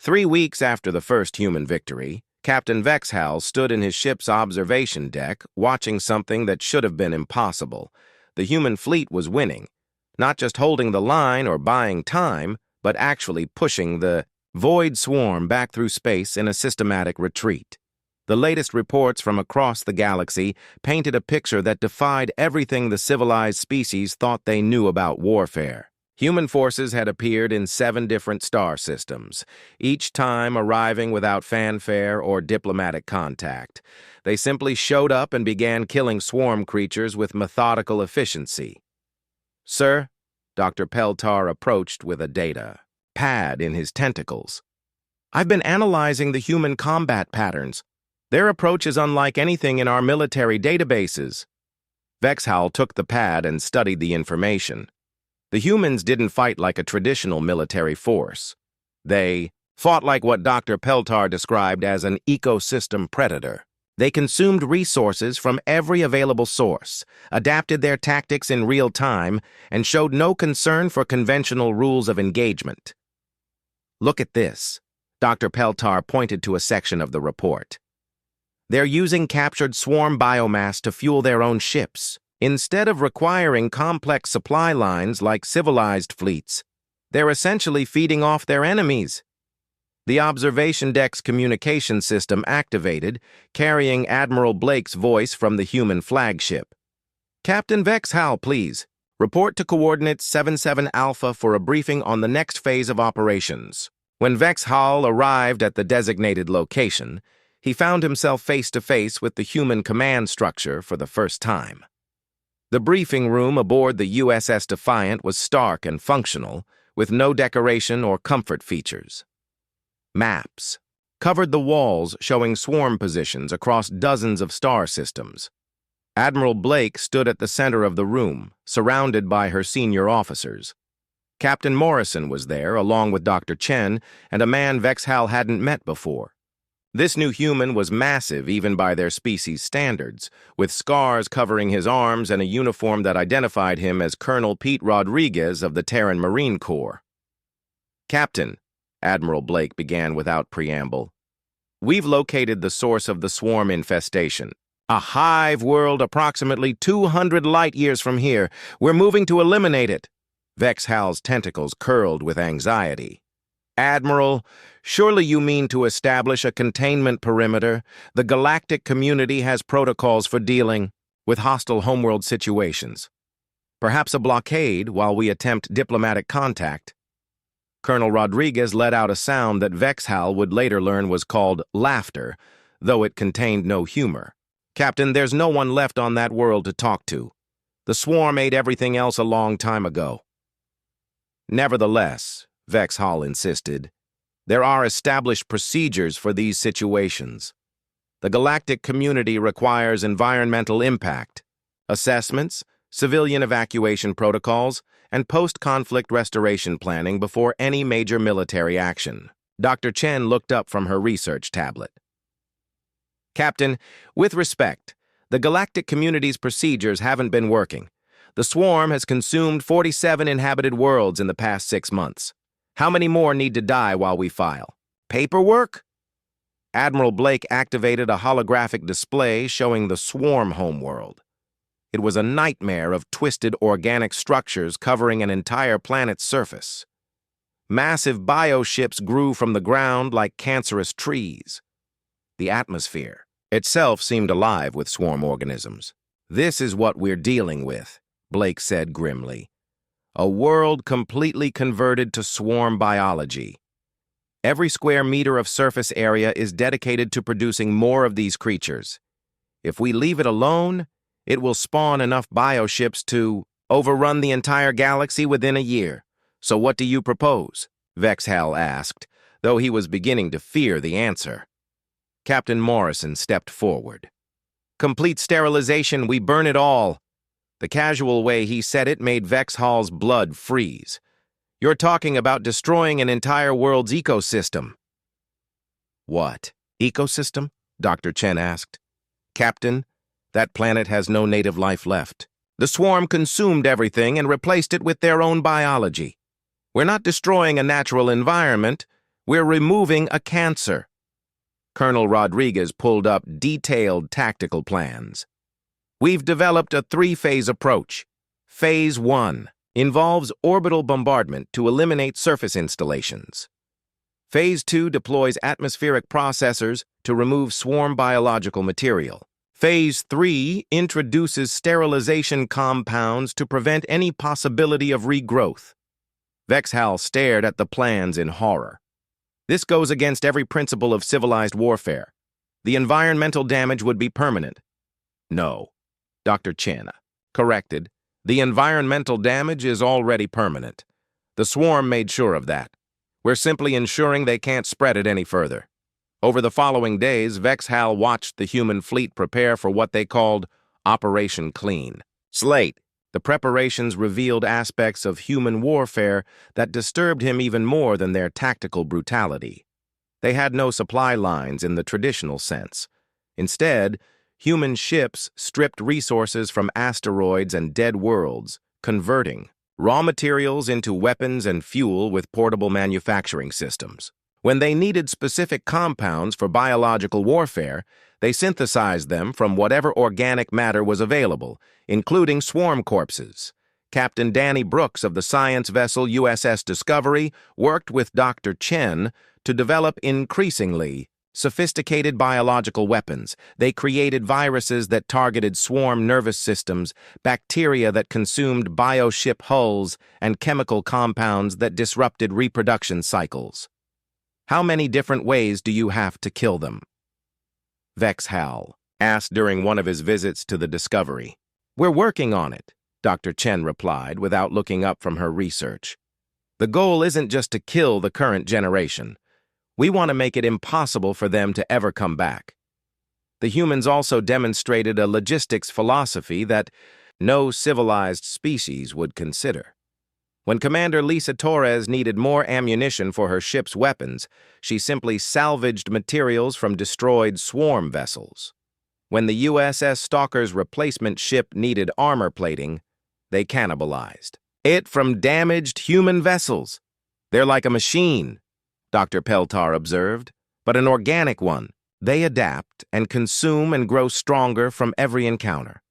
3 weeks after the first human victory, Captain Vexhal stood in his ship's observation deck, watching something that should have been impossible. The human fleet was winning, not just holding the line or buying time, but actually pushing the void swarm back through space in a systematic retreat. The latest reports from across the galaxy painted a picture that defied everything the civilized species thought they knew about warfare. Human forces had appeared in 7 different star systems, each time arriving without fanfare or diplomatic contact. They simply showed up and began killing swarm creatures with methodical efficiency. "Sir," Dr. Peltar approached with a data pad in his tentacles. "I've been analyzing the human combat patterns. Their approach is unlike anything in our military databases." Vexhal took the pad and studied the information. The humans didn't fight like a traditional military force. They fought like what Dr. Peltar described as an ecosystem predator. They consumed resources from every available source, adapted their tactics in real time, and showed no concern for conventional rules of engagement. "Look at this." Dr. Peltar pointed to a section of the report. "They're using captured swarm biomass to fuel their own ships. Instead of requiring complex supply lines like civilized fleets, they're essentially feeding off their enemies." The observation deck's communication system activated, carrying Admiral Blake's voice from the human flagship. "Captain Vexhal, please. Report to coordinates 77 Alpha for a briefing on the next phase of operations." When Vexhal arrived at the designated location, he found himself face-to-face with the human command structure for the first time. The briefing room aboard the USS Defiant was stark and functional, with no decoration or comfort features. Maps covered the walls showing swarm positions across dozens of star systems. Admiral Blake stood at the center of the room, surrounded by her senior officers. Captain Morrison was there, along with Dr. Chen and a man Vexhal hadn't met before. This new human was massive even by their species standards, with scars covering his arms and a uniform that identified him as Colonel Pete Rodriguez of the Terran Marine Corps. "Captain," Admiral Blake began without preamble, "we've located the source of the swarm infestation. A hive world approximately 200 light-years from here. We're moving to eliminate it." Vexhal's tentacles curled with anxiety. "Admiral, surely you mean to establish a containment perimeter? The galactic community has protocols for dealing with hostile homeworld situations. Perhaps a blockade while we attempt diplomatic contact." Colonel Rodriguez let out a sound that Vexhal would later learn was called laughter, though it contained no humor. "Captain, there's no one left on that world to talk to. The swarm ate everything else a long time ago." "Nevertheless," Vexhal insisted, "there are established procedures for these situations. The galactic community requires environmental impact, assessments, civilian evacuation protocols, and post-conflict restoration planning before any major military action." Dr. Chen looked up from her research tablet. "Captain, with respect, the galactic community's procedures haven't been working. The swarm has consumed 47 inhabited worlds in the past 6 months. How many more need to die while we file? Paperwork?" Admiral Blake activated a holographic display showing the swarm homeworld. It was a nightmare of twisted organic structures covering an entire planet's surface. Massive bioships grew from the ground like cancerous trees. The atmosphere itself seemed alive with swarm organisms. "This is what we're dealing with," Blake said grimly. "A world completely converted to swarm biology. Every square meter of surface area is dedicated to producing more of these creatures. If we leave it alone, it will spawn enough bioships to overrun the entire galaxy within a year. So what do you propose?" Vexhal asked, though he was beginning to fear the answer. Captain Morrison stepped forward. "Complete sterilization, we burn it all." The casual way he said it made Vexhal's blood freeze. "You're talking about destroying an entire world's ecosystem." "What? Ecosystem?" Dr. Chen asked. "Captain, that planet has no native life left. The swarm consumed everything and replaced it with their own biology. We're not destroying a natural environment. We're removing a cancer. Colonel Rodriguez pulled up detailed tactical plans. We've developed a three-phase approach. Phase 1 involves orbital bombardment to eliminate surface installations. Phase 2 deploys atmospheric processors to remove swarm biological material. Phase 3 introduces sterilization compounds to prevent any possibility of regrowth. Vexhal stared at the plans in horror. This goes against every principle of civilized warfare. The environmental damage would be permanent. No, Dr. Chen corrected. The environmental damage is already permanent. The swarm made sure of that. We're simply ensuring they can't spread it any further. Over the following days, Vexhal watched the human fleet prepare for what they called Operation Clean Slate. The preparations revealed aspects of human warfare that disturbed him even more than their tactical brutality. They had no supply lines in the traditional sense. Instead, human ships stripped resources from asteroids and dead worlds, converting raw materials into weapons and fuel with portable manufacturing systems. When they needed specific compounds for biological warfare, they synthesized them from whatever organic matter was available, including swarm corpses. Captain Danny Brooks of the science vessel USS Discovery worked with Dr. Chen to develop increasingly sophisticated biological weapons. They created viruses that targeted swarm nervous systems, bacteria that consumed bioship hulls, and chemical compounds that disrupted reproduction cycles. How many different ways do you have to kill them? Vexhal asked during one of his visits to the Discovery. We're working on it, Dr. Chen replied without looking up from her research. The goal isn't just to kill the current generation. We want to make it impossible for them to ever come back. The humans also demonstrated a logistics philosophy that no civilized species would consider. When Commander Lisa Torres needed more ammunition for her ship's weapons, she simply salvaged materials from destroyed swarm vessels. When the USS Stalker's replacement ship needed armor plating, they cannibalized it from damaged human vessels. They're like a machine, Dr. Peltar observed, but an organic one. They adapt and consume and grow stronger from every encounter.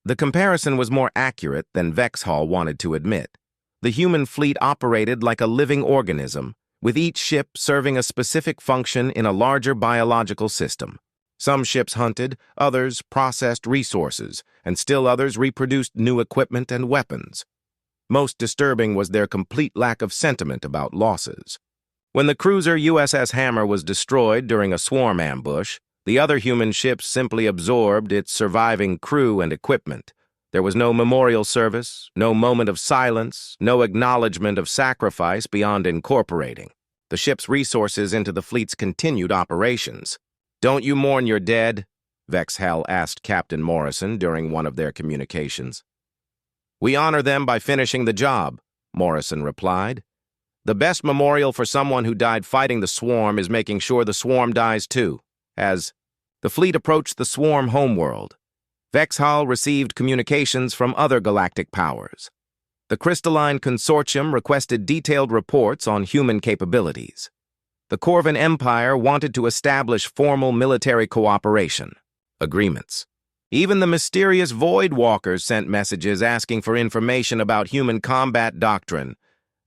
The comparison was more accurate than Vexhal wanted to admit. The human fleet operated like a living organism, with each ship serving a specific function in a larger biological system. Some ships hunted, others processed resources, and still others reproduced new equipment and weapons. Most disturbing was their complete lack of sentiment about losses. When the cruiser USS Hammer was destroyed during a swarm ambush, the other human ships simply absorbed its surviving crew and equipment. There was no memorial service, no moment of silence, no acknowledgement of sacrifice beyond incorporating the ship's resources into the fleet's continued operations. Don't you mourn your dead? Vexhal asked Captain Morrison during one of their communications. We honor them by finishing the job, Morrison replied. The best memorial for someone who died fighting the swarm is making sure the swarm dies too. As the fleet approached the swarm homeworld, Vexhal received communications from other galactic powers. The Crystalline Consortium requested detailed reports on human capabilities. The Corvin Empire wanted to establish formal military cooperation agreements. Even the mysterious Void Walkers sent messages asking for information about human combat doctrine.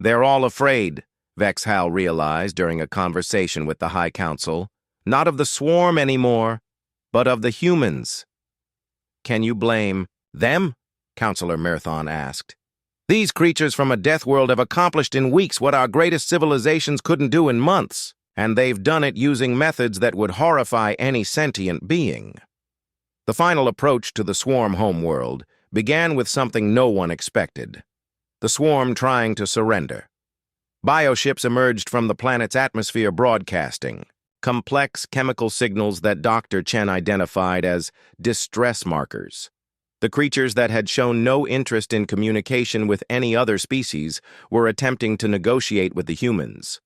They're all afraid, Vexhal realized during a conversation with the High Council. Not of the swarm anymore, but of the humans. Can you blame them? Counselor Myrthon asked. These creatures from a deathworld have accomplished in weeks what our greatest civilizations couldn't do in months, and they've done it using methods that would horrify any sentient being. The final approach to the swarm homeworld began with something no one expected. The swarm trying to surrender. Bioships emerged from the planet's atmosphere broadcasting complex chemical signals that Dr. Chen identified as distress markers. The creatures that had shown no interest in communication with any other species were attempting to negotiate with the humans.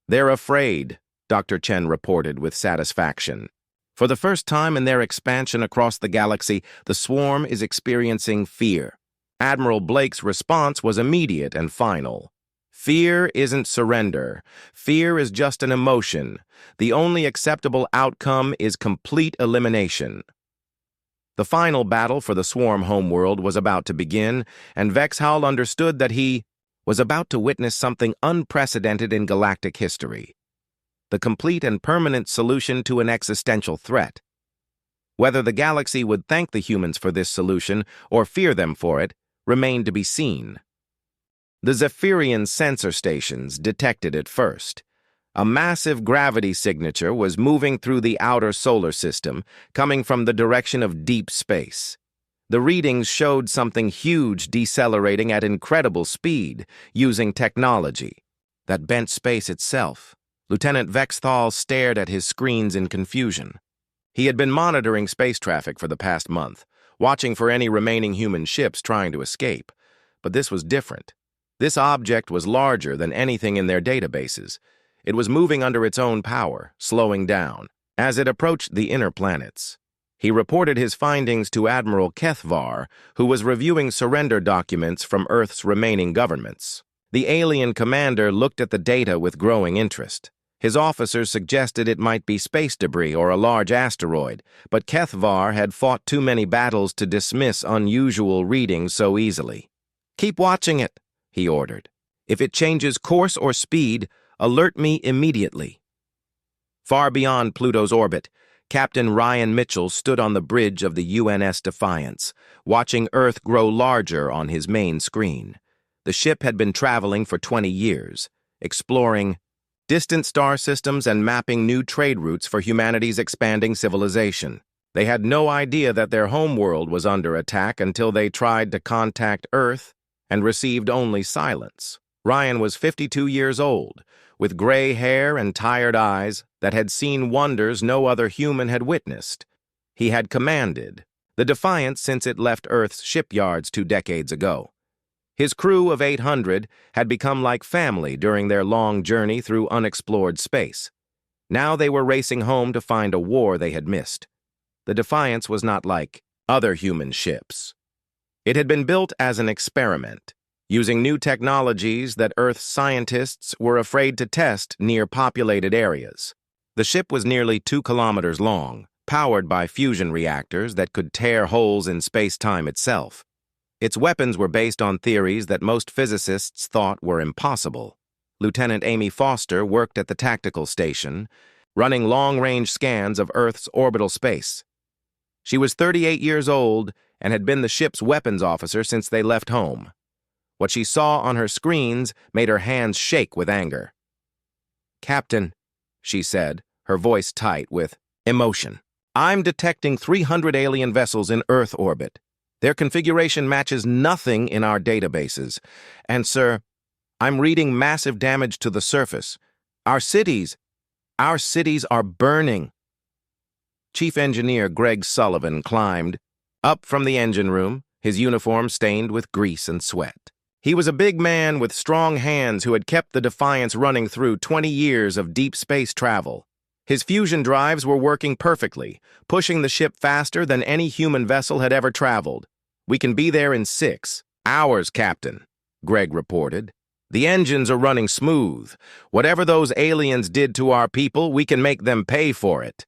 They're afraid, Dr. Chen reported with satisfaction. For the first time in their expansion across the galaxy, the swarm is experiencing fear. Admiral Blake's response was immediate and final. Fear isn't surrender. Fear is just an emotion. The only acceptable outcome is complete elimination. The final battle for the Swarm homeworld was about to begin, and Vexhal understood that he was about to witness something unprecedented in galactic history. The complete and permanent solution to an existential threat. Whether the galaxy would thank the humans for this solution or fear them for it remained to be seen. The Zephyrian sensor stations detected it first. A massive gravity signature was moving through the outer solar system, coming from the direction of deep space. The readings showed something huge decelerating at incredible speed, using technology that bent space itself. Lieutenant Vexthal stared at his screens in confusion. He had been monitoring space traffic for the past month, watching for any remaining human ships trying to escape. But this was different. This object was larger than anything in their databases. It was moving under its own power, slowing down, as it approached the inner planets. He reported his findings to Admiral Kethvar, who was reviewing surrender documents from Earth's remaining governments. The alien commander looked at the data with growing interest. His officers suggested it might be space debris or a large asteroid, but Kethvar had fought too many battles to dismiss unusual readings so easily. "Keep watching it," he ordered. "If it changes course or speed, alert me immediately." Far beyond Pluto's orbit, Captain Ryan Mitchell stood on the bridge of the UNS Defiance, watching Earth grow larger on his main screen. The ship had been traveling for 20 years, exploring distant star systems and mapping new trade routes for humanity's expanding civilization. They had no idea that their homeworld was under attack until they tried to contact Earth and received only silence. Ryan was 52 years old, with gray hair and tired eyes that had seen wonders no other human had witnessed. He had commanded the Defiance since it left Earth's shipyards 2 decades ago. His crew of 800 had become like family during their long journey through unexplored space. Now they were racing home to find a war they had missed. The Defiance was not like other human ships. It had been built as an experiment, using new technologies that Earth's scientists were afraid to test near populated areas. The ship was nearly 2 kilometers long, powered by fusion reactors that could tear holes in space-time itself. Its weapons were based on theories that most physicists thought were impossible. Lieutenant Amy Foster worked at the tactical station, running long-range scans of Earth's orbital space. She was 38 years old and had been the ship's weapons officer since they left home. What she saw on her screens made her hands shake with anger. "Captain," she said, her voice tight with emotion, "I'm detecting 300 alien vessels in Earth orbit. Their configuration matches nothing in our databases. And, sir, I'm reading massive damage to the surface. Our cities are burning." Chief Engineer Greg Sullivan climbed up from the engine room, his uniform stained with grease and sweat. He was a big man with strong hands who had kept the Defiance running through 20 years of deep space travel. His fusion drives were working perfectly, pushing the ship faster than any human vessel had ever traveled. "We can be there in 6 hours, Captain," Greg reported. "The engines are running smooth. Whatever those aliens did to our people, we can make them pay for it."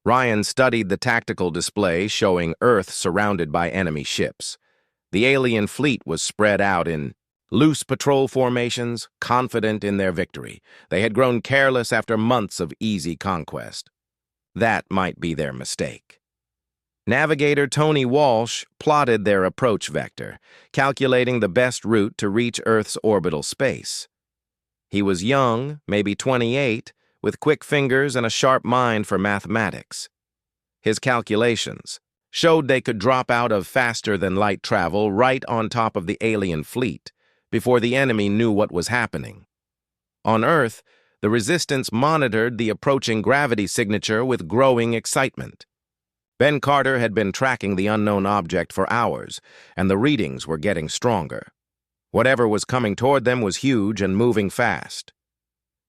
Ryan studied the tactical display showing Earth surrounded by enemy ships. The alien fleet was spread out in loose patrol formations, confident in their victory. They had grown careless after months of easy conquest. That might be their mistake. Navigator Tony Walsh plotted their approach vector, calculating the best route to reach Earth's orbital space. He was young, maybe 28, with quick fingers and a sharp mind for mathematics. His calculations showed they could drop out of faster-than-light travel right on top of the alien fleet before the enemy knew what was happening. On Earth, the Resistance monitored the approaching gravity signature with growing excitement. Ben Carter had been tracking the unknown object for hours, and the readings were getting stronger. Whatever was coming toward them was huge and moving fast.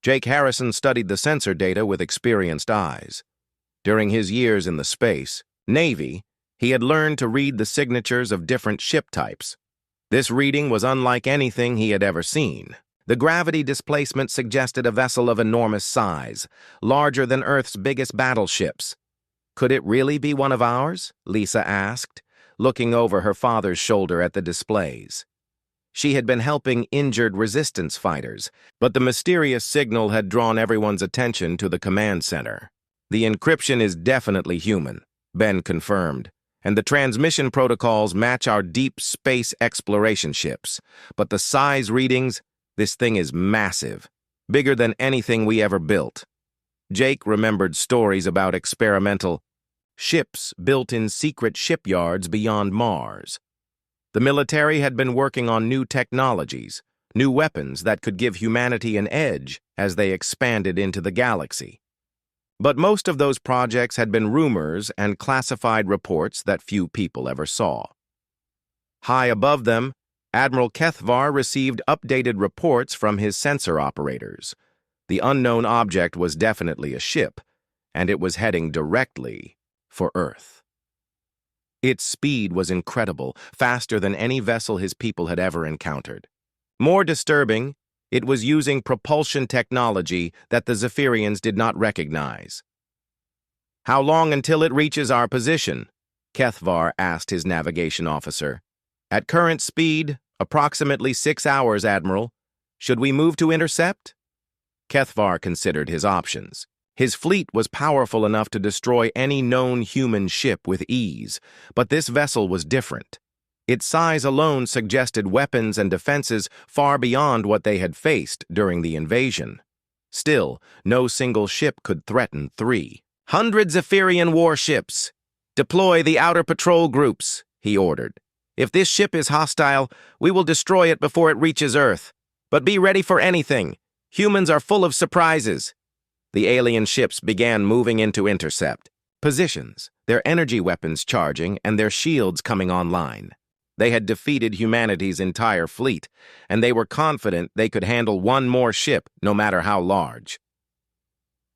Jake Harrison studied the sensor data with experienced eyes. During his years in the space Navy, he had learned to read the signatures of different ship types. This reading was unlike anything he had ever seen. The gravity displacement suggested a vessel of enormous size, larger than Earth's biggest battleships. Could it really be one of ours? Lisa asked, looking over her father's shoulder at the displays. She had been helping injured resistance fighters, but the mysterious signal had drawn everyone's attention to the command center. The encryption is definitely human, Ben confirmed, and the transmission protocols match our deep space exploration ships. But the size readings, this thing is massive, bigger than anything we ever built. Jake remembered stories about experimental ships built in secret shipyards beyond Mars. The military had been working on new technologies, new weapons that could give humanity an edge as they expanded into the galaxy. But most of those projects had been rumors and classified reports that few people ever saw. High above them, Admiral Kethvar received updated reports from his sensor operators. The unknown object was definitely a ship, and it was heading directly for Earth. Its speed was incredible, faster than any vessel his people had ever encountered. More disturbing, it was using propulsion technology that the Zephyrians did not recognize. "How long until it reaches our position?" Kethvar asked his navigation officer. "At current speed, approximately 6 hours, Admiral. Should we move to intercept?" Kethvar considered his options. His fleet was powerful enough to destroy any known human ship with ease, but this vessel was different. Its size alone suggested weapons and defenses far beyond what they had faced during the invasion. Still, no single ship could threaten 300 Zephyrian warships. "Deploy the outer patrol groups," he ordered. "If this ship is hostile, we will destroy it before it reaches Earth. But be ready for anything. Humans are full of surprises." The alien ships began moving into intercept positions, their energy weapons charging and their shields coming online. They had defeated humanity's entire fleet, and they were confident they could handle one more ship, no matter how large.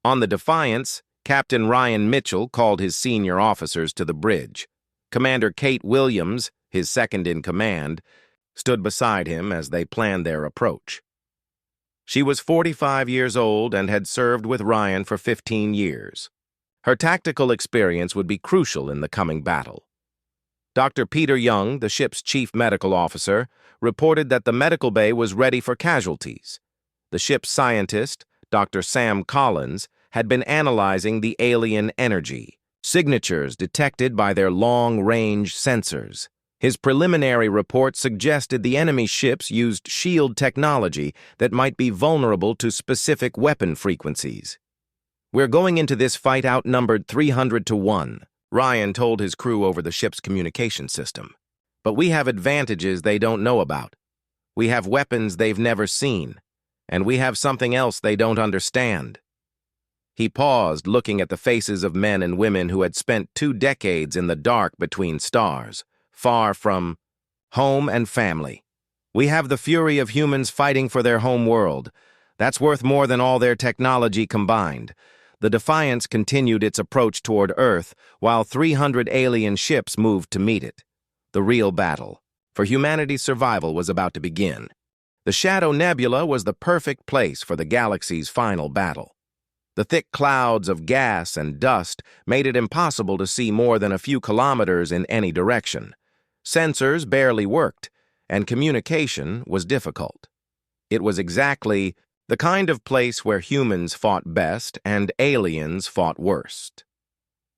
On the Defiance, Captain Ryan Mitchell called his senior officers to the bridge. Commander Kate Williams, his second-in-command, stood beside him as they planned their approach. She was 45 years old and had served with Ryan for 15 years. Her tactical experience would be crucial in the coming battle. Dr. Peter Young, the ship's chief medical officer, reported that the medical bay was ready for casualties. The ship's scientist, Dr. Sam Collins, had been analyzing the alien energy, signatures detected by their long-range sensors. His preliminary report suggested the enemy ships used shield technology that might be vulnerable to specific weapon frequencies. "We're going into this fight outnumbered 300 to 1, Ryan told his crew over the ship's communication system. "But we have advantages they don't know about. We have weapons they've never seen, and we have something else they don't understand." He paused, looking at the faces of men and women who had spent 2 decades in the dark between stars, far from home and family. "We have the fury of humans fighting for their home world. That's worth more than all their technology combined." The Defiance continued its approach toward Earth, while 300 alien ships moved to meet it. The real battle for humanity's survival was about to begin. The Shadow Nebula was the perfect place for the galaxy's final battle. The thick clouds of gas and dust made it impossible to see more than a few kilometers in any direction. Sensors barely worked, and communication was difficult. It was exactly the kind of place where humans fought best and aliens fought worst.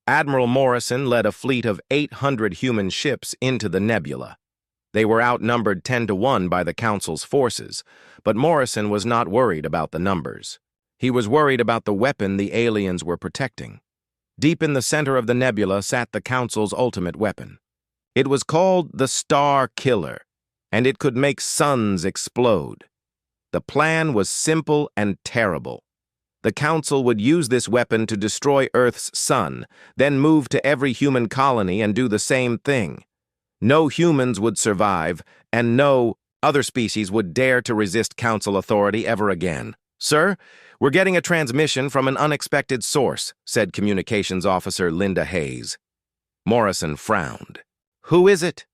Admiral Morrison led a fleet of 800 human ships into the nebula. They were outnumbered 10 to 1 by the Council's forces, but Morrison was not worried about the numbers. He was worried about the weapon the aliens were protecting. Deep in the center of the nebula sat the Council's ultimate weapon. It was called the Star Killer, and it could make suns explode. The plan was simple and terrible. The Council would use this weapon to destroy Earth's sun, then move to every human colony and do the same thing. No humans would survive, and no other species would dare to resist Council authority ever again. "Sir, we're getting a transmission from an unexpected source," said Communications Officer Linda Hayes. Morrison frowned. "Who is it?"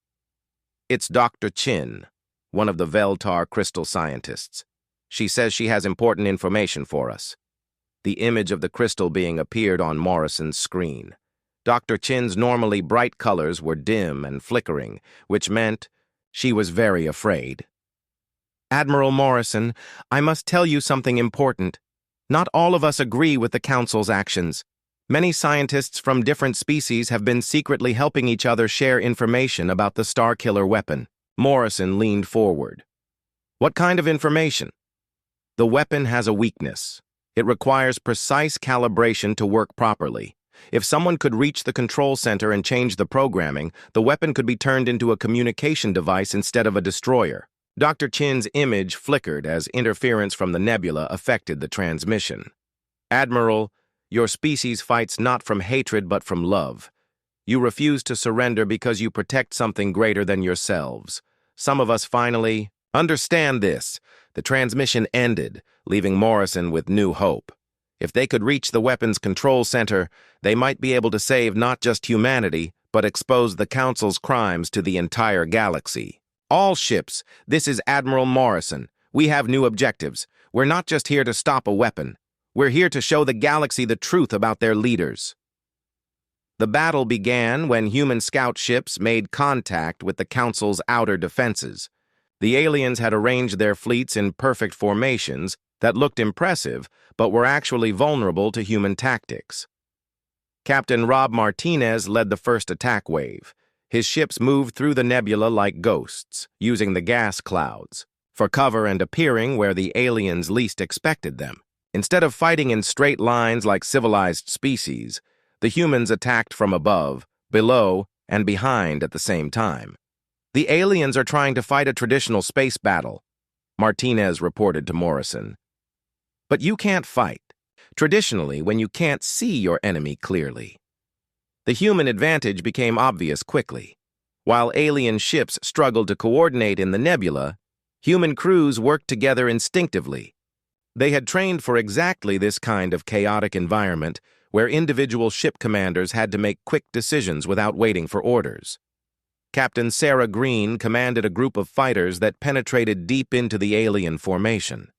"It's Dr. Chin, one of the Veltar crystal scientists. She says she has important information for us. The image of the crystal being appeared on Morrison's screen. Dr. Chin's normally bright colors were dim and flickering, which meant she was very afraid. Admiral Morrison, I must tell you something important. Not all of us agree with the Council's actions. Many scientists from different species have been secretly helping each other share information about the Starkiller weapon. Morrison leaned forward. What kind of information? The weapon has a weakness. It requires precise calibration to work properly. If someone could reach the control center and change the programming, the weapon could be turned into a communication device instead of a destroyer. Dr. Chin's image flickered as interference from the nebula affected the transmission. Admiral, your species fights not from hatred but from love. You refuse to surrender because you protect something greater than yourselves. Some of us finally understand this. The transmission ended, leaving Morrison with new hope. If they could reach the weapon's control center, they might be able to save not just humanity, but expose the Council's crimes to the entire galaxy. All ships, this is Admiral Morrison. We have new objectives. We're not just here to stop a weapon. We're here to show the galaxy the truth about their leaders. The battle began when human scout ships made contact with the Council's outer defenses. The aliens had arranged their fleets in perfect formations that looked impressive, but were actually vulnerable to human tactics. Captain Rob Martinez led the first attack wave. His ships moved through the nebula like ghosts, using the gas clouds, for cover and appearing where the aliens least expected them. Instead of fighting in straight lines like civilized species, the humans attacked from above, below, and behind at the same time. The aliens are trying to fight a traditional space battle, Martinez reported to Morrison. But you can't fight, traditionally, when you can't see your enemy clearly. The human advantage became obvious quickly. While alien ships struggled to coordinate in the nebula, human crews worked together instinctively. They had trained for exactly this kind of chaotic environment where individual ship commanders had to make quick decisions without waiting for orders. Captain Sarah Green commanded a group of fighters that penetrated deep into the alien formation.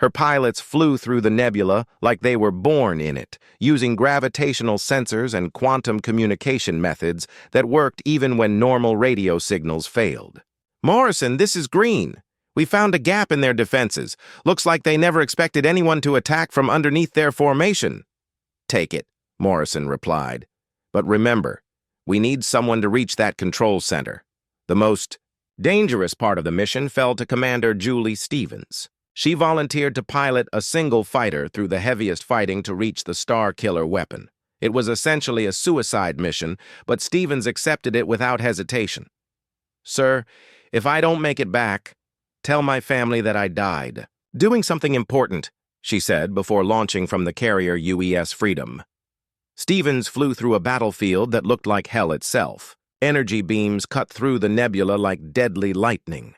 Her pilots flew through the nebula like they were born in it, using gravitational sensors and quantum communication methods that worked even when normal radio signals failed. Morrison, this is Green. We found a gap in their defenses. Looks like they never expected anyone to attack from underneath their formation. Take it, Morrison replied. But remember, we need someone to reach that control center. The most dangerous part of the mission fell to Commander Julie Stevens. She volunteered to pilot a single fighter through the heaviest fighting to reach the Starkiller weapon. It was essentially a suicide mission, but Stevens accepted it without hesitation. Sir, if I don't make it back, tell my family that I died. Doing something important, she said before launching from the carrier UES Freedom. Stevens flew through a battlefield that looked like hell itself. Energy beams cut through the nebula like deadly lightning.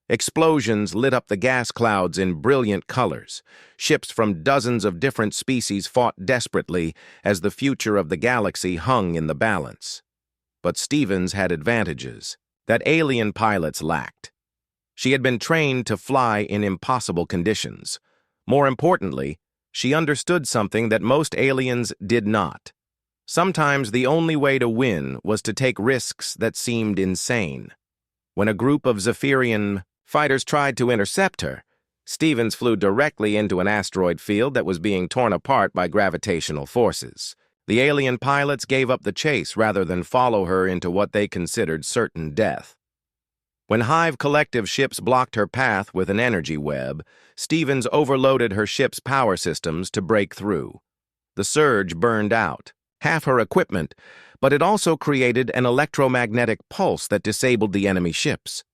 Explosions lit up the gas clouds in brilliant colors. Ships from dozens of different species fought desperately as the future of the galaxy hung in the balance. But Stevens had advantages that alien pilots lacked. She had been trained to fly in impossible conditions. More importantly, she understood something that most aliens did not. Sometimes the only way to win was to take risks that seemed insane. When a group of Zephyrian fighters tried to intercept her, Stevens flew directly into an asteroid field that was being torn apart by gravitational forces. The alien pilots gave up the chase rather than follow her into what they considered certain death. When Hive Collective ships blocked her path with an energy web, Stevens overloaded her ship's power systems to break through. The surge burned out half her equipment, but it also created an electromagnetic pulse that disabled the enemy ships.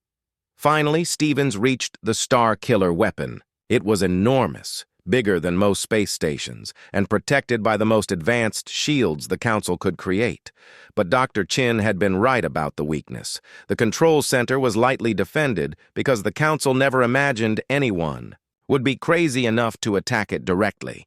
Finally, Stevens reached the Starkiller weapon. It was enormous, bigger than most space stations, and protected by the most advanced shields the Council could create. But Dr. Chin had been right about the weakness. The control center was lightly defended because the Council never imagined anyone would be crazy enough to attack it directly.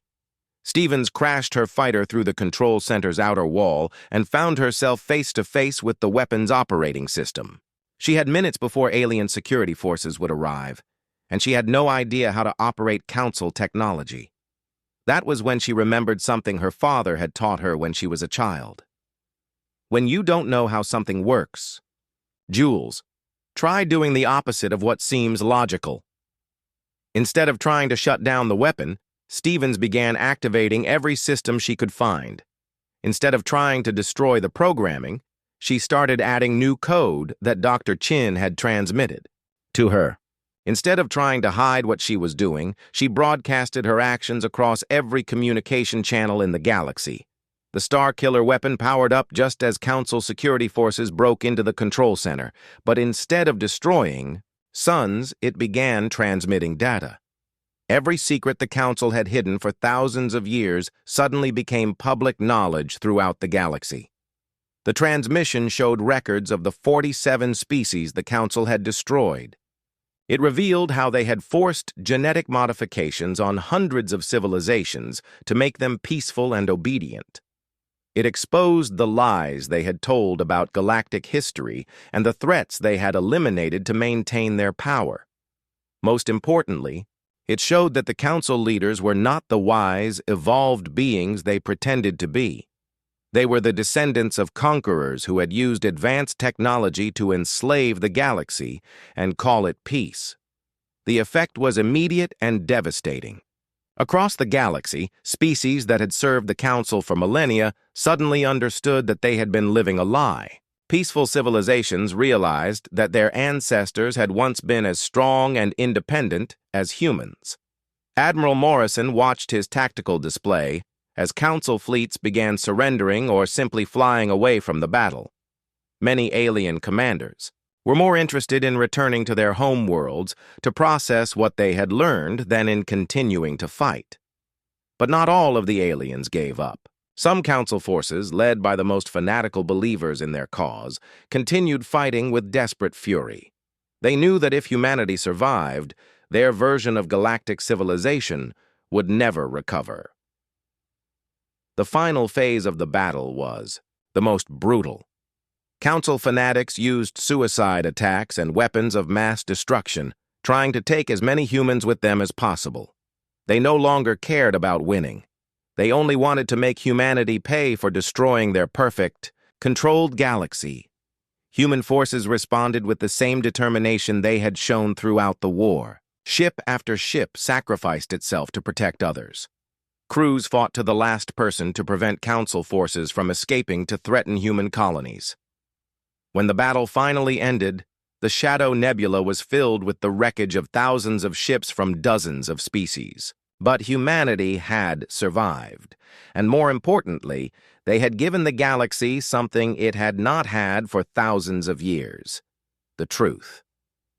Stevens crashed her fighter through the control center's outer wall and found herself face-to-face with the weapon's operating system. She had minutes before alien security forces would arrive. and she had no idea how to operate council technology. That was when she remembered something her father had taught her when she was a child. When you don't know how something works, Jules, try doing the opposite of what seems logical. Instead of trying to shut down the weapon, Stevens began activating every system she could find. Instead of trying to destroy the programming, she started adding new code that Dr. Chin had transmitted to her. Instead of trying to hide what she was doing, she broadcasted her actions across every communication channel in the galaxy. The Star Killer weapon powered up just as Council security forces broke into the control center, but instead of destroying suns, it began transmitting data. Every secret the Council had hidden for thousands of years suddenly became public knowledge throughout the galaxy. The transmission showed records of the 47 species the Council had destroyed. It revealed how they had forced genetic modifications on hundreds of civilizations to make them peaceful and obedient. It exposed the lies they had told about galactic history and the threats they had eliminated to maintain their power. Most importantly, it showed that the Council leaders were not the wise, evolved beings they pretended to be. They were the descendants of conquerors who had used advanced technology to enslave the galaxy and call it peace. The effect was immediate and devastating. Across the galaxy, species that had served the Council for millennia suddenly understood that they had been living a lie. Peaceful civilizations realized that their ancestors had once been as strong and independent as humans. Admiral Morrison watched his tactical display as Council fleets began surrendering or simply flying away from the battle. Many alien commanders were more interested in returning to their home worlds to process what they had learned than in continuing to fight. But not all of the aliens gave up. Some Council forces, led by the most fanatical believers in their cause, continued fighting with desperate fury. They knew that if humanity survived, their version of galactic civilization would never recover. The final phase of the battle was the most brutal. Council fanatics used suicide attacks and weapons of mass destruction, trying to take as many humans with them as possible. They no longer cared about winning. They only wanted to make humanity pay for destroying their perfect, controlled galaxy. Human forces responded with the same determination they had shown throughout the war. Ship after ship sacrificed itself to protect others. Crews fought to the last person to prevent Council forces from escaping to threaten human colonies. When the battle finally ended, the Shadow Nebula was filled with the wreckage of thousands of ships from dozens of species. But humanity had survived, and more importantly, they had given the galaxy something it had not had for thousands of years: the truth.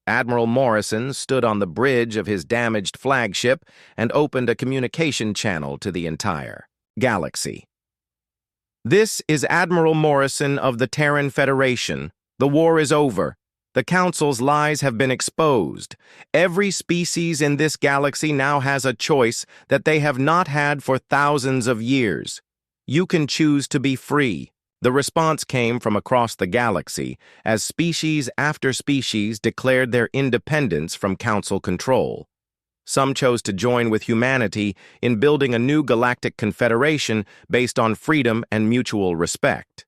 Admiral Morrison stood on the bridge of his damaged flagship and opened a communication channel to the entire galaxy. "This is Admiral Morrison of the Terran Federation. The war is over. The Council's lies have been exposed. Every species in this galaxy now has a choice that they have not had for thousands of years. You can choose to be free." The response came from across the galaxy as species after species declared their independence from Council control. Some chose to join with humanity in building a new galactic confederation based on freedom and mutual respect.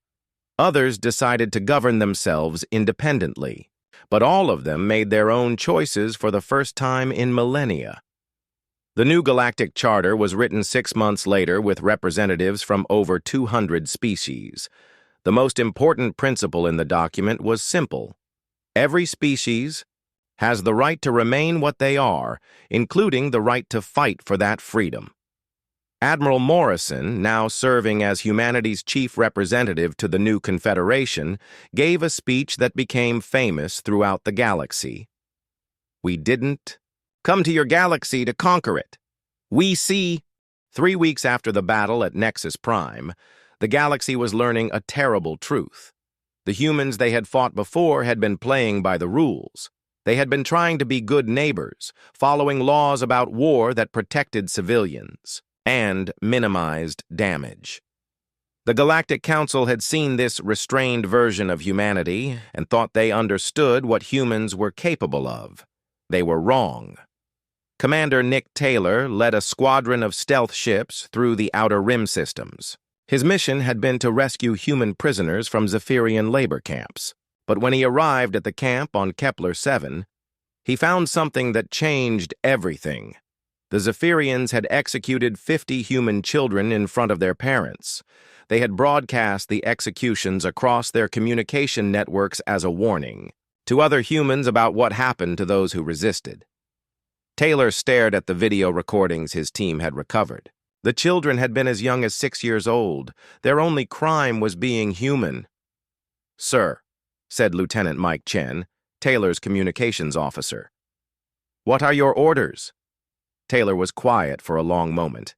Others decided to govern themselves independently, but all of them made their own choices for the first time in millennia. The new Galactic Charter was written 6 months later with representatives from over 200 species. The most important principle in the document was simple: every species has the right to remain what they are, including the right to fight for that freedom. Admiral Morrison, now serving as humanity's chief representative to the new Confederation, gave a speech that became famous throughout the galaxy. "We didn't come to your galaxy to conquer it. We see." 3 weeks after the battle at Nexus Prime, the galaxy was learning a terrible truth. The humans they had fought before had been playing by the rules. They had been trying to be good neighbors, following laws about war that protected civilians and minimized damage. The Galactic Council had seen this restrained version of humanity and thought they understood what humans were capable of. They were wrong. Commander Nick Taylor led a squadron of stealth ships through the Outer Rim systems. His mission had been to rescue human prisoners from Zephyrian labor camps. But when he arrived at the camp on Kepler 7, he found something that changed everything. The Zephyrians had executed 50 human children in front of their parents. They had broadcast the executions across their communication networks as a warning to other humans about what happened to those who resisted. Taylor stared at the video recordings his team had recovered. The children had been as young as 6 years old. Their only crime was being human. "Sir," said Lieutenant Mike Chen, Taylor's communications officer. "What are your orders?" Taylor was quiet for a long moment.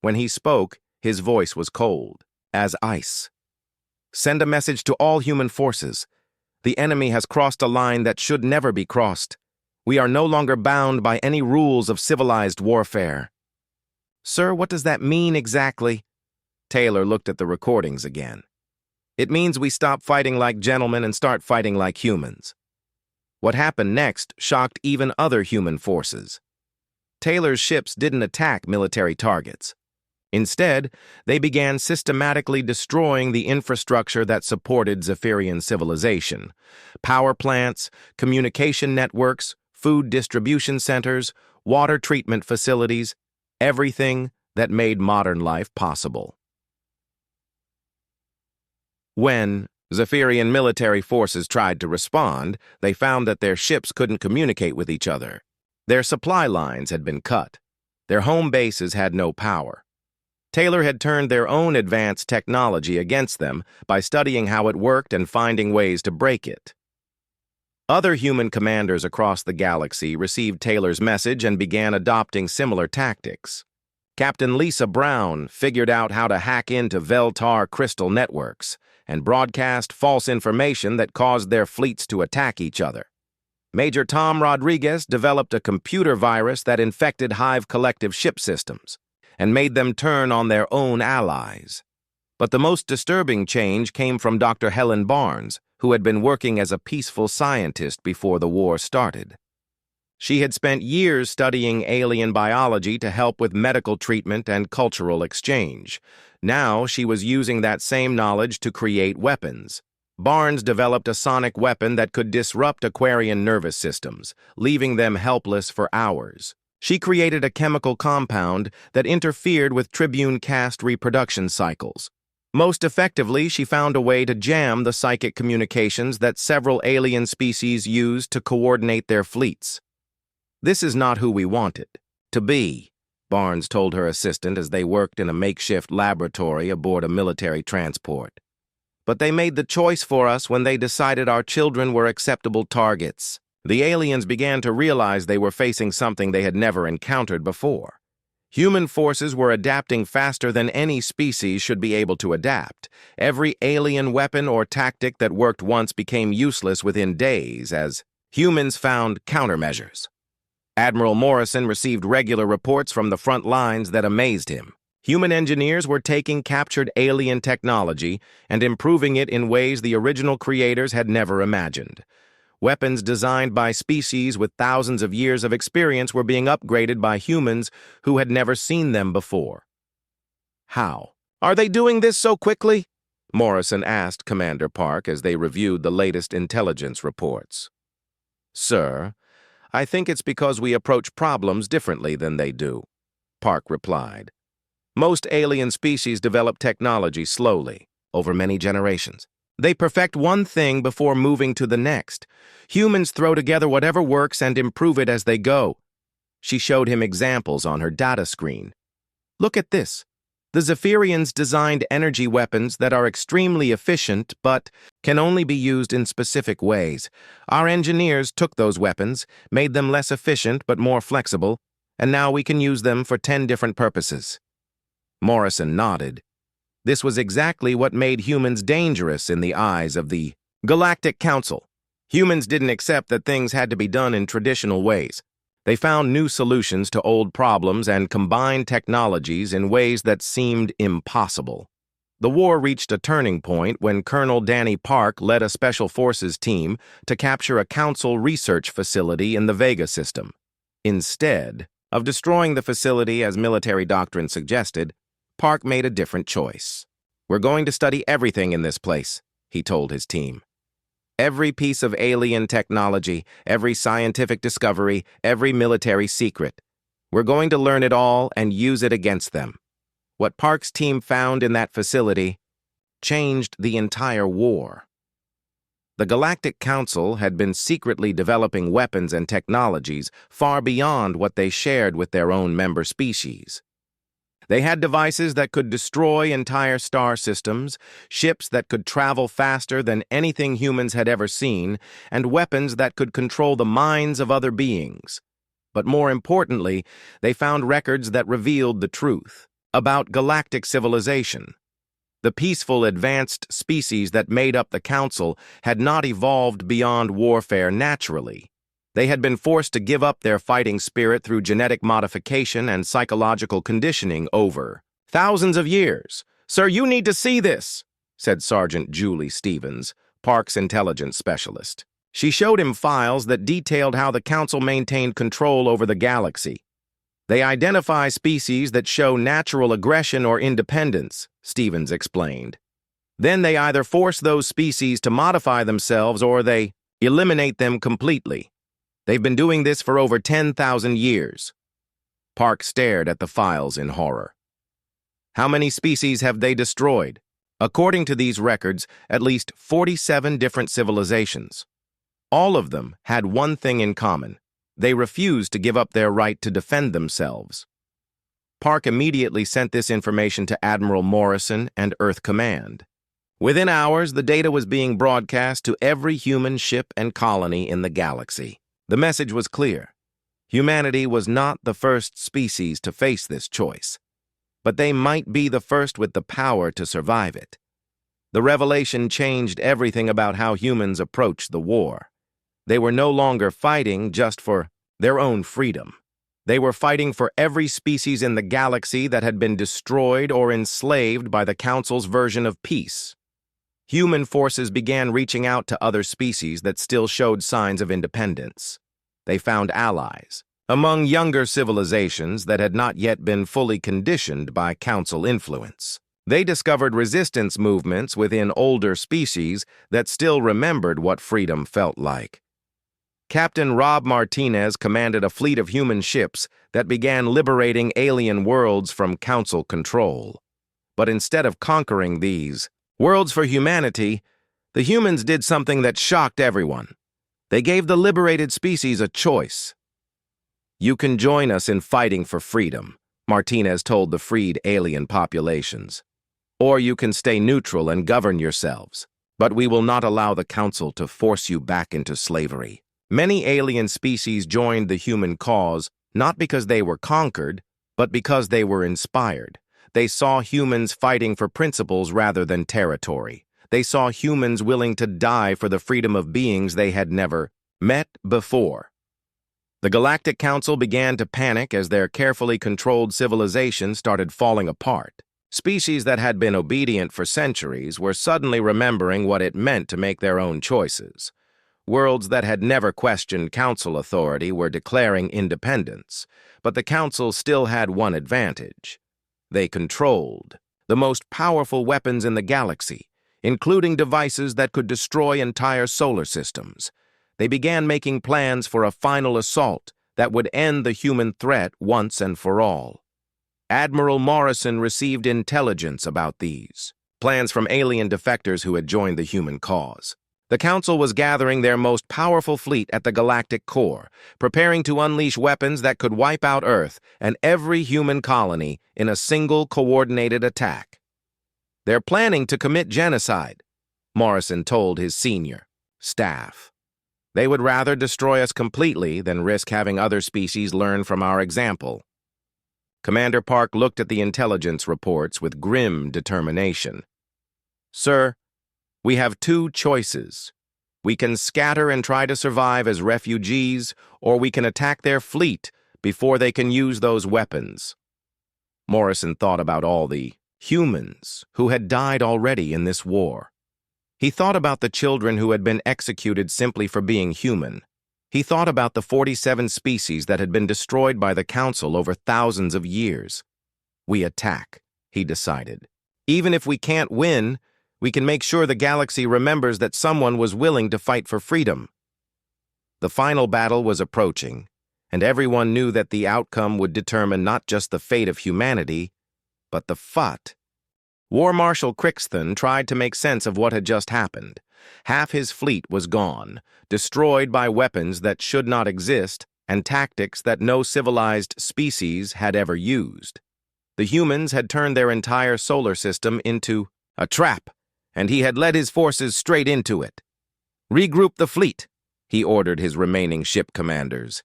When he spoke, his voice was cold, as ice. "Send a message to all human forces. The enemy has crossed a line that should never be crossed. We are no longer bound by any rules of civilized warfare." "Sir, what does that mean exactly?" Taylor looked at the recordings again. "It means we stop fighting like gentlemen and start fighting like humans." What happened next shocked even other human forces. Taylor's ships didn't attack military targets. Instead, they began systematically destroying the infrastructure that supported Zephyrian civilization: power plants, communication networks, food distribution centers, water treatment facilities, everything that made modern life possible. When Zephyrian military forces tried to respond, they found that their ships couldn't communicate with each other. Their supply lines had been cut. Their home bases had no power. Taylor had turned their own advanced technology against them by studying how it worked and finding ways to break it. Other human commanders across the galaxy received Taylor's message and began adopting similar tactics. Captain Lisa Brown figured out how to hack into Veltar crystal networks and broadcast false information that caused their fleets to attack each other. Major Tom Rodriguez developed a computer virus that infected Hive Collective ship systems and made them turn on their own allies. But the most disturbing change came from Dr. Helen Barnes, who had been working as a peaceful scientist before the war started. She had spent years studying alien biology to help with medical treatment and cultural exchange. Now she was using that same knowledge to create weapons. Barnes developed a sonic weapon that could disrupt Aquarian nervous systems, leaving them helpless for hours. She created a chemical compound that interfered with Tribune caste reproduction cycles. Most effectively, she found a way to jam the psychic communications that several alien species used to coordinate their fleets. "This is not who we wanted to be," Barnes told her assistant as they worked in a makeshift laboratory aboard a military transport. "But they made the choice for us when they decided our children were acceptable targets." The aliens began to realize they were facing something they had never encountered before. Human forces were adapting faster than any species should be able to adapt. Every alien weapon or tactic that worked once became useless within days as humans found countermeasures. Admiral Morrison received regular reports from the front lines that amazed him. Human engineers were taking captured alien technology and improving it in ways the original creators had never imagined. Weapons designed by species with thousands of years of experience were being upgraded by humans who had never seen them before. "How are they doing this so quickly?" Morrison asked Commander Park as they reviewed the latest intelligence reports. "Sir, I think it's because we approach problems differently than they do," Park replied. "Most alien species develop technology slowly, over many generations. They perfect one thing before moving to the next. Humans throw together whatever works and improve it as they go." She showed him examples on her data screen. "Look at this. The Zephyrians designed energy weapons that are extremely efficient but can only be used in specific ways. Our engineers took those weapons, made them less efficient but more flexible, and now we can use them for 10 different purposes." Morrison nodded. This was exactly what made humans dangerous in the eyes of the Galactic Council. Humans didn't accept that things had to be done in traditional ways. They found new solutions to old problems and combined technologies in ways that seemed impossible. The war reached a turning point when Colonel Danny Park led a Special Forces team to capture a Council research facility in the Vega system. Instead, of destroying the facility as military doctrine suggested, Park made a different choice. "We're going to study everything in this place," he told his team. "Every piece of alien technology, every scientific discovery, every military secret. We're going to learn it all and use it against them." What Park's team found in that facility changed the entire war. The Galactic Council had been secretly developing weapons and technologies far beyond what they shared with their own member species. They had devices that could destroy entire star systems, ships that could travel faster than anything humans had ever seen, and weapons that could control the minds of other beings. But more importantly, they found records that revealed the truth about galactic civilization. The peaceful, advanced species that made up the Council had not evolved beyond warfare naturally. They had been forced to give up their fighting spirit through genetic modification and psychological conditioning over thousands of years. "Sir, you need to see this," said Sergeant Julie Stevens, Park's intelligence specialist. She showed him files that detailed how the Council maintained control over the galaxy. "They identify species that show natural aggression or independence," Stevens explained. "Then they either force those species to modify themselves or they eliminate them completely. They've been doing this for over 10,000 years. Park stared at the files in horror. "How many species have they destroyed?" "According to these records, at least 47 different civilizations. All of them had one thing in common. They refused to give up their right to defend themselves." Park immediately sent this information to Admiral Morrison and Earth Command. Within hours, the data was being broadcast to every human ship and colony in the galaxy. The message was clear. Humanity was not the first species to face this choice, but they might be the first with the power to survive it. The revelation changed everything about how humans approached the war. They were no longer fighting just for their own freedom. They were fighting for every species in the galaxy that had been destroyed or enslaved by the Council's version of peace. Human forces began reaching out to other species that still showed signs of independence. They found allies among younger civilizations that had not yet been fully conditioned by Council influence. They discovered resistance movements within older species that still remembered what freedom felt like. Captain Rob Martinez commanded a fleet of human ships that began liberating alien worlds from Council control. But instead of conquering these worlds for humanity, the humans did something that shocked everyone. They gave the liberated species a choice. "You can join us in fighting for freedom," Martinez told the freed alien populations. "Or you can stay neutral and govern yourselves, but we will not allow the Council to force you back into slavery." Many alien species joined the human cause not because they were conquered, but because they were inspired. They saw humans fighting for principles rather than territory. They saw humans willing to die for the freedom of beings they had never met before. The Galactic Council began to panic as their carefully controlled civilization started falling apart. Species that had been obedient for centuries were suddenly remembering what it meant to make their own choices. Worlds that had never questioned Council authority were declaring independence, but the Council still had one advantage. They controlled the most powerful weapons in the galaxy, including devices that could destroy entire solar systems. They began making plans for a final assault that would end the human threat once and for all. Admiral Morrison received intelligence about these plans from alien defectors who had joined the human cause. The Council was gathering their most powerful fleet at the galactic core, preparing to unleash weapons that could wipe out Earth and every human colony in a single coordinated attack. "They're planning to commit genocide," Morrison told his senior staff. "They would rather destroy us completely than risk having other species learn from our example." Commander Park looked at the intelligence reports with grim determination. "Sir, we have two choices. We can scatter and try to survive as refugees, or we can attack their fleet before they can use those weapons." Morrison thought about all the humans who had died already in this war. He thought about the children who had been executed simply for being human. He thought about the 47 species that had been destroyed by the Council over thousands of years. We attack, he decided. Even if we can't win, we can make sure the galaxy remembers that someone was willing to fight for freedom. The final battle was approaching, and everyone knew that the outcome would determine not just the fate of humanity, but the FUT. War Marshal Crixton tried to make sense of what had just happened. Half his fleet was gone, destroyed by weapons that should not exist and tactics that no civilized species had ever used. The humans had turned their entire solar system into a trap, and he had led his forces straight into it. "Regroup the fleet," he ordered his remaining ship commanders.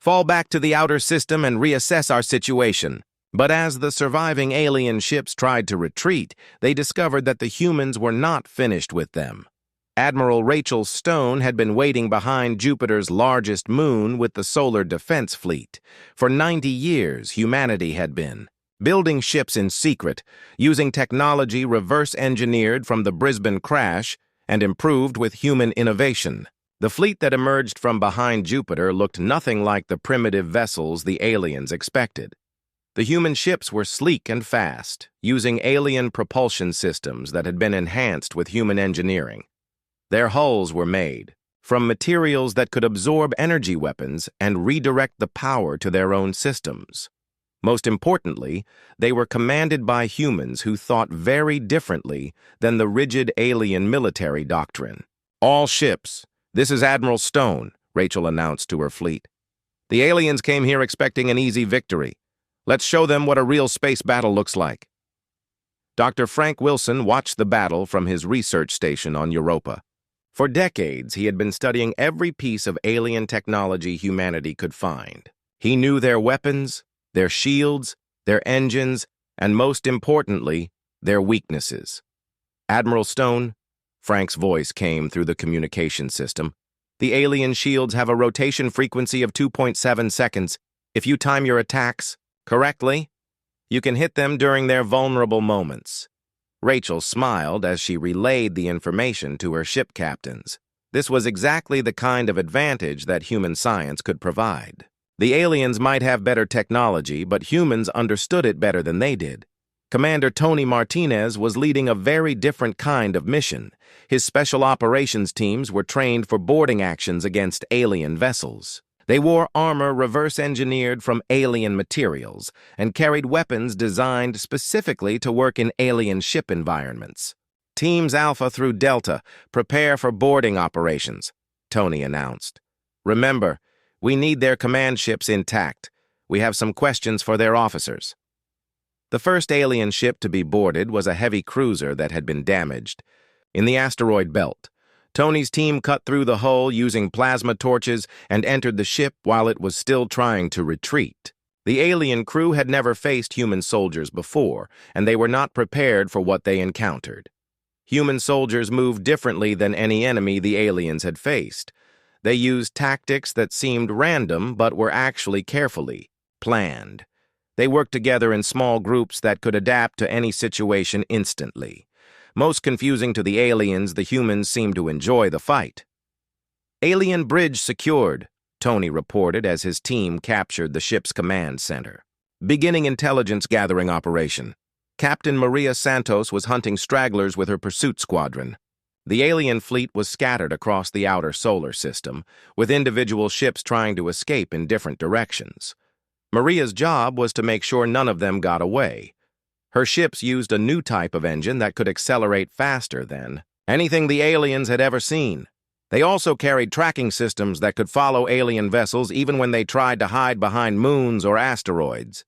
"Fall back to the outer system and reassess our situation." But as the surviving alien ships tried to retreat, they discovered that the humans were not finished with them. Admiral Rachel Stone had been waiting behind Jupiter's largest moon with the Solar Defense Fleet. For 90 years, humanity had been building ships in secret, using technology reverse-engineered from the Brisbane crash and improved with human innovation. The fleet that emerged from behind Jupiter looked nothing like the primitive vessels the aliens expected. The human ships were sleek and fast, using alien propulsion systems that had been enhanced with human engineering. Their hulls were made from materials that could absorb energy weapons and redirect the power to their own systems. Most importantly, they were commanded by humans who thought very differently than the rigid alien military doctrine. "All ships, this is Admiral Stone," Rachel announced to her fleet. "The aliens came here expecting an easy victory. Let's show them what a real space battle looks like." Dr. Frank Wilson watched the battle from his research station on Europa. For decades, he had been studying every piece of alien technology humanity could find. He knew their weapons, their shields, their engines, and most importantly, their weaknesses. "Admiral Stone," Frank's voice came through the communication system, "the alien shields have a rotation frequency of 2.7 seconds. If you time your attacks correctly, you can hit them during their vulnerable moments." Rachel smiled as she relayed the information to her ship captains. This was exactly the kind of advantage that human science could provide. The aliens might have better technology, but humans understood it better than they did. Commander Tony Martinez was leading a very different kind of mission. His special operations teams were trained for boarding actions against alien vessels. They wore armor reverse-engineered from alien materials and carried weapons designed specifically to work in alien ship environments. "Teams Alpha through Delta, prepare for boarding operations," Tony announced. "Remember, we need their command ships intact. We have some questions for their officers." The first alien ship to be boarded was a heavy cruiser that had been damaged. In the asteroid belt, Tony's team cut through the hull using plasma torches and entered the ship while it was still trying to retreat. The alien crew had never faced human soldiers before, and they were not prepared for what they encountered. Human soldiers moved differently than any enemy the aliens had faced. They used tactics that seemed random but were actually carefully planned. They worked together in small groups that could adapt to any situation instantly. Most confusing to the aliens, the humans seemed to enjoy the fight. "Alien bridge secured," Tony reported as his team captured the ship's command center. "Beginning intelligence gathering operation." Captain Maria Santos was hunting stragglers with her pursuit squadron. The alien fleet was scattered across the outer solar system, with individual ships trying to escape in different directions. Maria's job was to make sure none of them got away. Her ships used a new type of engine that could accelerate faster than anything the aliens had ever seen. They also carried tracking systems that could follow alien vessels even when they tried to hide behind moons or asteroids.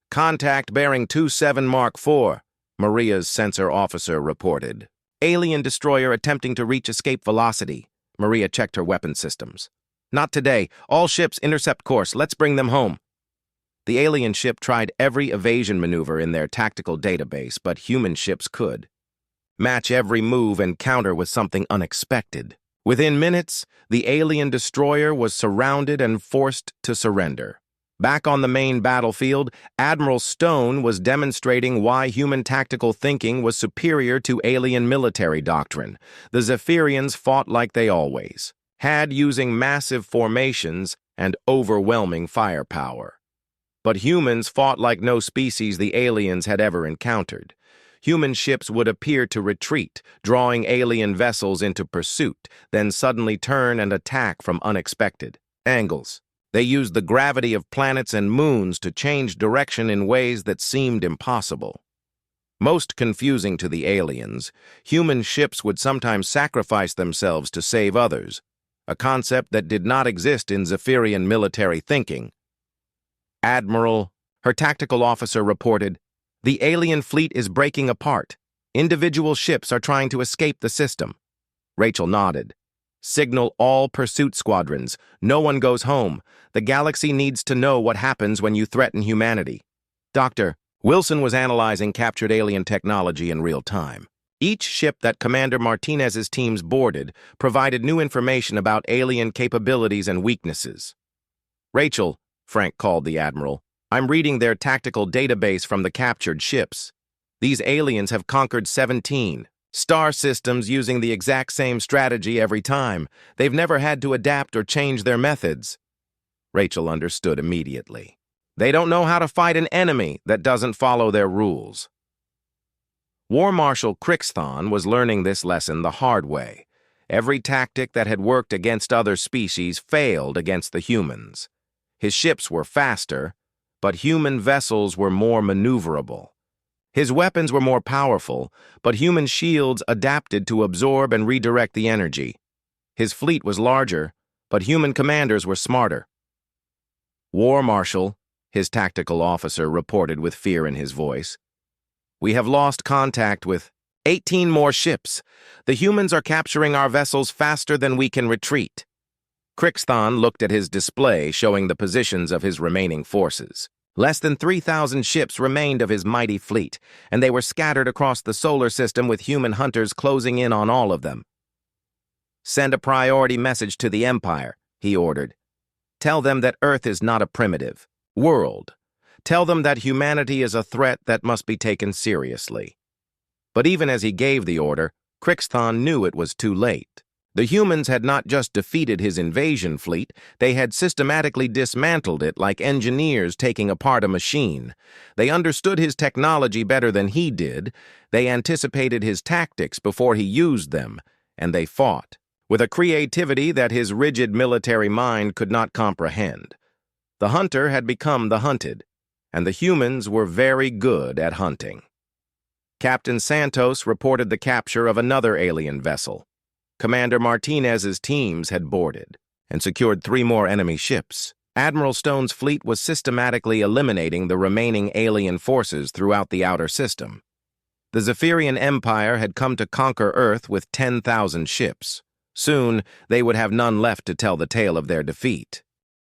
"Contact bearing 27 Mark IV, Maria's sensor officer reported. "Alien destroyer attempting to reach escape velocity." Maria checked her weapon systems. "Not today. All ships intercept course. Let's bring them home." The alien ship tried every evasion maneuver in their tactical database, but human ships could match every move and counter with something unexpected. Within minutes, the alien destroyer was surrounded and forced to surrender. Back on the main battlefield, Admiral Stone was demonstrating why human tactical thinking was superior to alien military doctrine. The Zephyrians fought like they always had using massive formations and overwhelming firepower. But humans fought like no species the aliens had ever encountered. Human ships would appear to retreat, drawing alien vessels into pursuit, then suddenly turn and attack from unexpected angles. They used the gravity of planets and moons to change direction in ways that seemed impossible. Most confusing to the aliens, human ships would sometimes sacrifice themselves to save others, a concept that did not exist in Zephyrian military thinking. Admiral, her tactical officer reported, "The alien fleet is breaking apart. Individual ships are trying to escape the system." Rachel nodded. "Signal all pursuit squadrons. No one goes home. The galaxy needs to know what happens when you threaten humanity." Dr. Wilson was analyzing captured alien technology in real time. Each ship that Commander Martinez's teams boarded provided new information about alien capabilities and weaknesses. "Rachel," Frank called the Admiral, "I'm reading their tactical database from the captured ships. These aliens have conquered 17 star systems using the exact same strategy every time. They've never had to adapt or change their methods." Rachel understood immediately. They don't know how to fight an enemy that doesn't follow their rules. War Marshal Crixthon was learning this lesson the hard way. Every tactic that had worked against other species failed against the humans. His ships were faster, but human vessels were more maneuverable. His weapons were more powerful, but human shields adapted to absorb and redirect the energy. His fleet was larger, but human commanders were smarter. "War Marshal," his tactical officer reported with fear in his voice, "we have lost contact with 18 more ships. The humans are capturing our vessels faster than we can retreat." Crixthon looked at his display showing the positions of his remaining forces. Less than 3,000 ships remained of his mighty fleet, and they were scattered across the solar system with human hunters closing in on all of them. "Send a priority message to the Empire," he ordered. "Tell them that Earth is not a primitive world. Tell them that humanity is a threat that must be taken seriously." But even as he gave the order, Crixthon knew it was too late. The humans had not just defeated his invasion fleet, they had systematically dismantled it like engineers taking apart a machine. They understood his technology better than he did, they anticipated his tactics before he used them, and they fought, with a creativity that his rigid military mind could not comprehend. The hunter had become the hunted, and the humans were very good at hunting. Captain Santos reported the capture of another alien vessel. Commander Martinez's teams had boarded and secured 3 more enemy ships. Admiral Stone's fleet was systematically eliminating the remaining alien forces throughout the outer system. The Zephyrian Empire had come to conquer Earth with 10,000 ships. Soon, they would have none left to tell the tale of their defeat.